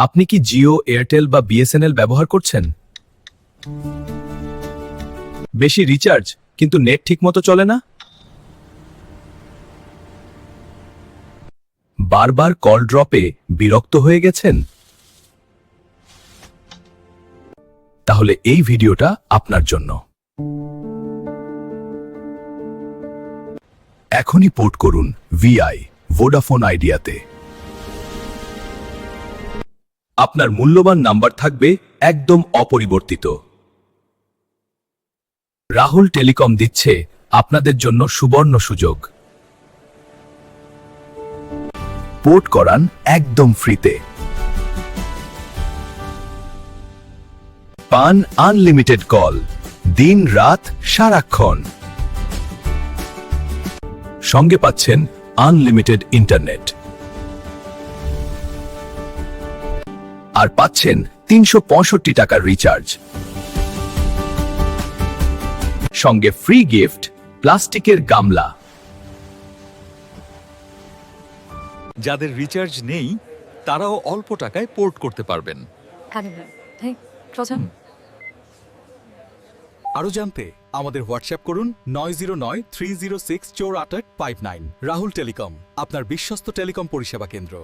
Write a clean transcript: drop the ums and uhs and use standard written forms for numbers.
আপনি কি জিও, এয়ারটেল বা বিএসএনএল ব্যবহার করছেন? বেশি রিচার্জ কিন্তু নেট ঠিকমতো চলে না? বারবার কল ড্রপে বিরক্ত হয়ে গেছেন? তাহলে এই ভিডিওটা আপনার জন্য। এখনই পোর্ট করুন ভিআই ভোডাফোন আইডিয়াতে। আপনার মূল্যবান নাম্বার থাকবে একদম অপরিবর্তিত। রাহুল টেলিকম দিচ্ছে আপনাদের জন্য সুবর্ণ সুযোগ। পোর্ট করান একদম ফ্রিতে। পান আনলিমিটেড কল, দিন রাত সারাক্ষণ। সঙ্গে পাচ্ছেন আনলিমিটেড ইন্টারনেট। আর পাচ্ছেন ৩৬৫ টাকার রিচার্জ। সঙ্গে ফ্রি গিফট প্লাস্টিকের গামলা। যাদের রিচার্জ নেই তারাও অল্প টাকায় পোর্ট করতে পারবেন। আরো জানতে আমাদের হোয়াটসঅ্যাপ করুন 909-306-4859। রাহুল টেলিকম, আপনার বিশ্বস্ত টেলিকম পরিষেবা কেন্দ্র।